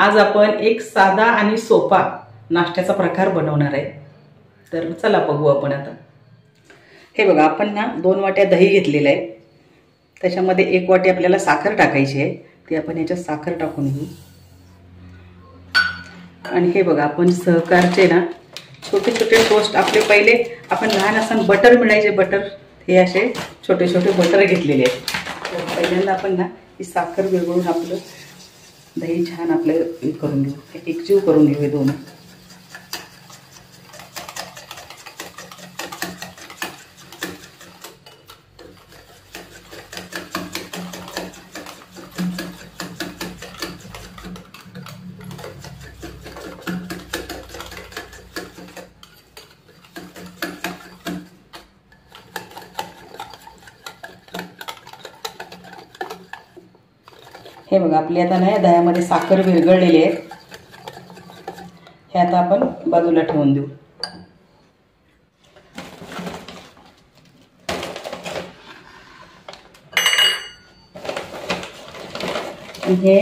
आज आपण एक साधा आणि सोपा नाश्त्याचा प्रकार बनवणार आहे। तर चला बघू आपण आता। हे बघा, आपण ना 2 वाट्या दही घेतलेलं आहे। त्याच्यामध्ये 1 वाटी आपल्याला साखर टाकायची आहे। ती आपण याच्यात साखर टाकून घेऊ। आणि हे बघा, आपण सहकारचे ना छोटे छोटे टोस्ट आपले पहिले आपण लहान असताना बटर मिळायचे, बटर हे असे छोटे छोटे बटर घेतलेले आहेत। तर पहिल्यांदा आपण ना ही साखर विरघळून आपलं दही छान आपलं हे करून घेऊ, एकजीव करून घेऊ हे दोन्ही। हे बघा, आपली आता ना दह्यामध्ये साखर विरघळलेली आहे। हे आता आपण बाजूला ठेवून देऊ। हे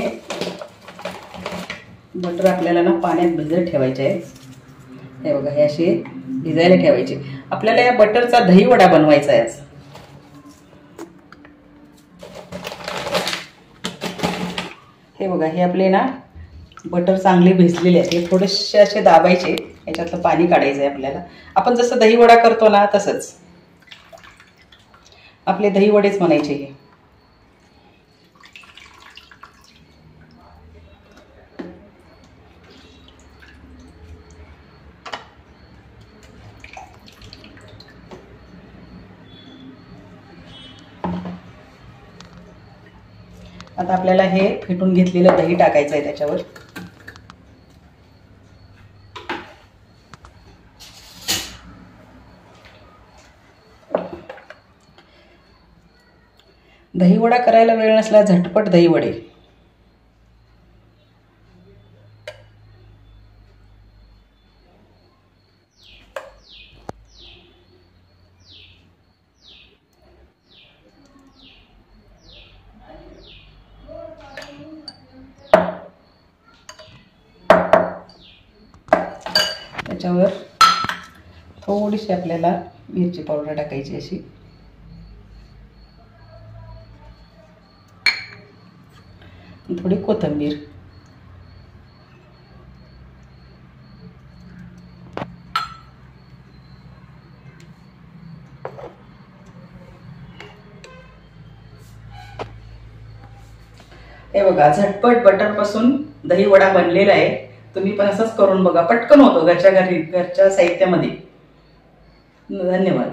बटर आपल्याला ना पाण्यात भिजत ठेवायचे आहे। हे बघा, हे असे भिजायला ठेवायचे। आपल्याला या बटरचा दही वडा बनवायचा आहे आज। हे बघा, हे आपले ना बटर चांगले भिजलेले आहेत। हे थोडेसे असे दाबायचे, याच्यातलं पाणी काढायचं आहे आपल्याला। आपण जसं दही वडा करतो ना तसंच आपले दही वडेच म्हणायचे हे। आता आपल्याला हे फेटून घेतलेलं दही टाकायचं आहे त्याच्यावर। दही वडा करायला वेळ नसला झटपट दही वडे। त्याच्यावर थोडीशी आपल्याला मिरची पावडर टाकायची अशी। थोडी कोथिंबीर। हे बघा, झटपट बटर पासून दही वडा बनलेला आहे। तुम्ही पण असंच करून बघा, पटकन होतो घरच्या साहित्यामध्ये। धन्यवाद।